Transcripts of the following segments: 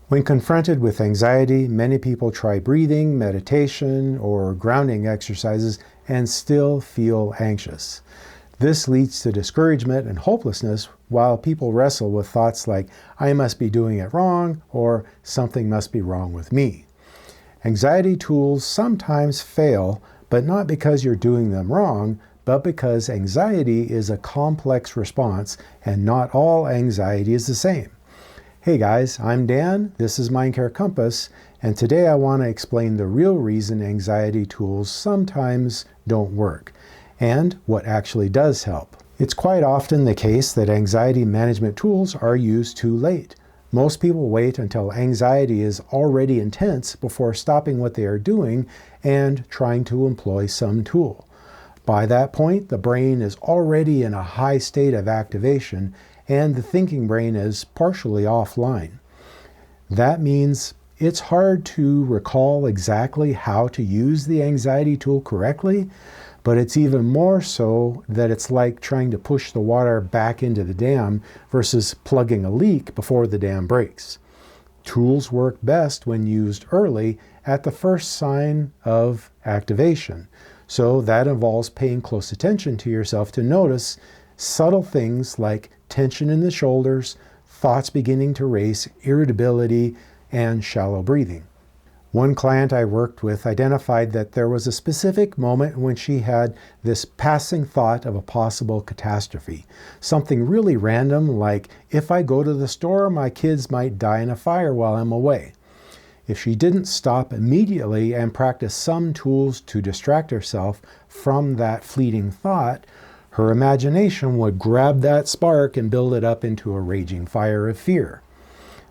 When confronted with anxiety, many people try breathing, meditation, or grounding exercises and still feel anxious. This leads to discouragement and hopelessness while people wrestle with thoughts like, I must be doing it wrong, or something must be wrong with me. Anxiety tools sometimes fail, but not because you're doing them wrong, but because anxiety is a complex response and not all anxiety is the same. Hey guys, I'm Dan, this is Mindcare Compass, and today I want to explain the real reason anxiety tools sometimes don't work, and what actually does help. It's quite often the case that anxiety management tools are used too late. Most people wait until anxiety is already intense before stopping what they are doing and trying to employ some tool. By that point, the brain is already in a high state of activation and the thinking brain is partially offline. That means it's hard to recall exactly how to use the anxiety tool correctly, but it's even more so that it's like trying to push the water back into the dam versus plugging a leak before the dam breaks. Tools work best when used early at the first sign of activation. So that involves paying close attention to yourself to notice subtle things like tension in the shoulders, thoughts beginning to race, irritability, and shallow breathing. One client I worked with identified that there was a specific moment when she had this passing thought of a possible catastrophe. Something really random like, if I go to the store, my kids might die in a fire while I'm away. If she didn't stop immediately and practice some tools to distract herself from that fleeting thought, her imagination would grab that spark and build it up into a raging fire of fear.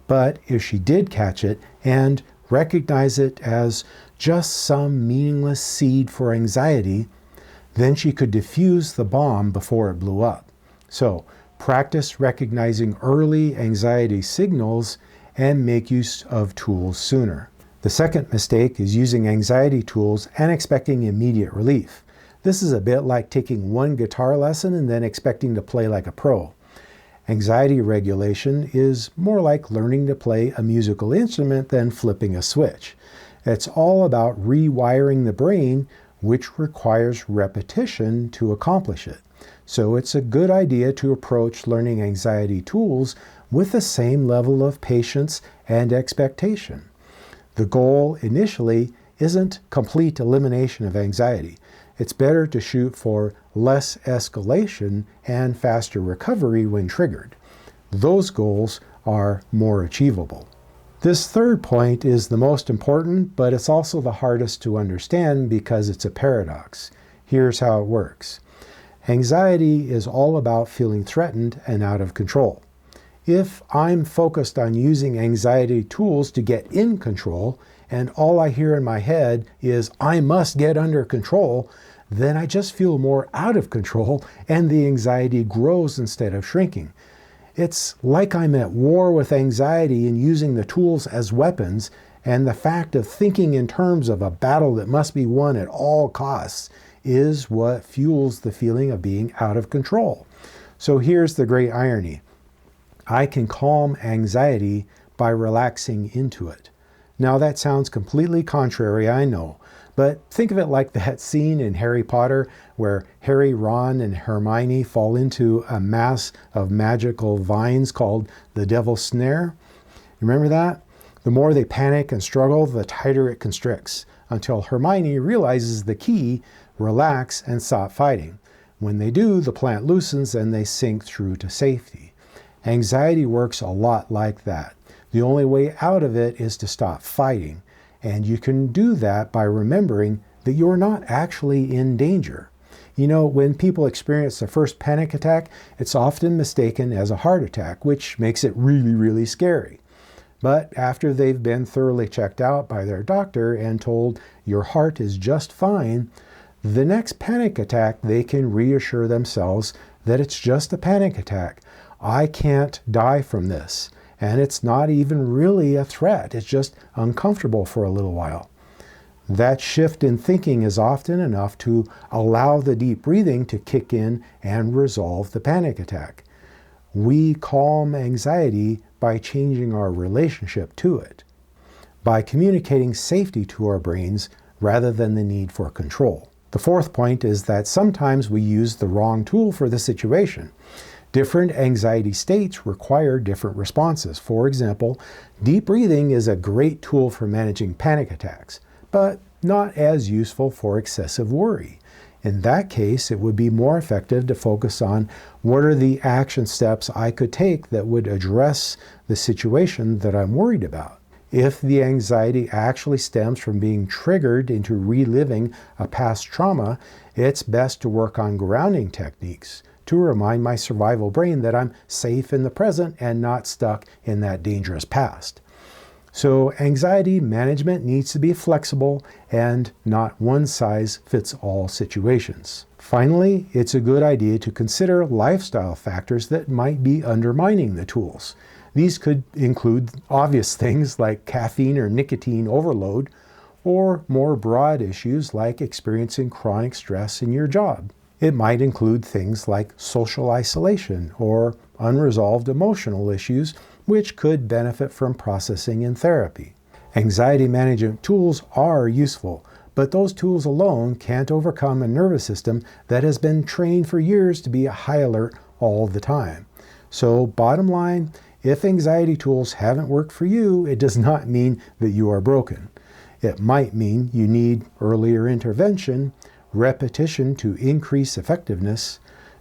But if she did catch it and recognize it as just some meaningless seed for anxiety, then she could diffuse the bomb before it blew up. So, practice recognizing early anxiety signals and make use of tools sooner. The second mistake is using anxiety tools and expecting immediate relief. This is a bit like taking one guitar lesson and then expecting to play like a pro. Anxiety regulation is more like learning to play a musical instrument than flipping a switch. It's all about rewiring the brain, which requires repetition to accomplish it. So it's a good idea to approach learning anxiety tools with the same level of patience and expectation. The goal initially isn't complete elimination of anxiety. It's better to shoot for less escalation and faster recovery when triggered. Those goals are more achievable. This third point is the most important, but it's also the hardest to understand because it's a paradox. Here's how it works. Anxiety is all about feeling threatened and out of control. If I'm focused on using anxiety tools to get in control, and all I hear in my head is, I must get under control, then I just feel more out of control and the anxiety grows instead of shrinking. It's like I'm at war with anxiety and using the tools as weapons, and the fact of thinking in terms of a battle that must be won at all costs is what fuels the feeling of being out of control. So here's the great irony. I can calm anxiety by relaxing into it. Now that sounds completely contrary, I know, but think of it like that scene in Harry Potter where Harry, Ron, and Hermione fall into a mass of magical vines called the Devil's Snare. Remember that? The more they panic and struggle, the tighter it constricts, until Hermione realizes the key, relax and stop fighting. When they do, the plant loosens and they sink through to safety. Anxiety works a lot like that. The only way out of it is to stop fighting. And you can do that by remembering that you're not actually in danger. You know, when people experience the first panic attack, it's often mistaken as a heart attack, which makes it really, really scary. But after they've been thoroughly checked out by their doctor and told your heart is just fine, the next panic attack, they can reassure themselves that it's just a panic attack. I can't die from this. And it's not even really a threat. It's just uncomfortable for a little while. That shift in thinking is often enough to allow the deep breathing to kick in and resolve the panic attack. We calm anxiety by changing our relationship to it, by communicating safety to our brains rather than the need for control. The fourth point is that sometimes we use the wrong tool for the situation. Different anxiety states require different responses. For example, deep breathing is a great tool for managing panic attacks, but not as useful for excessive worry. In that case, it would be more effective to focus on what are the action steps I could take that would address the situation that I'm worried about. If the anxiety actually stems from being triggered into reliving a past trauma, it's best to work on grounding techniques to remind my survival brain that I'm safe in the present and not stuck in that dangerous past. So anxiety management needs to be flexible and not one-size-fits-all situations. Finally, it's a good idea to consider lifestyle factors that might be undermining the tools. These could include obvious things like caffeine or nicotine overload, or more broad issues like experiencing chronic stress in your job. It might include things like social isolation or unresolved emotional issues, which could benefit from processing in therapy. Anxiety management tools are useful, but those tools alone can't overcome a nervous system that has been trained for years to be high alert all the time. So bottom line, if anxiety tools haven't worked for you, it does not mean that you are broken. It might mean you need earlier intervention, repetition to increase effectiveness,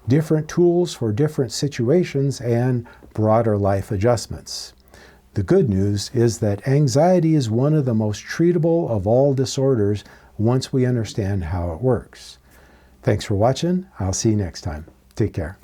different tools for different situations, and broader life adjustments. The good news is that anxiety is one of the most treatable of all disorders once we understand how it works. Thanks for watching. I'll see you next time. Take care.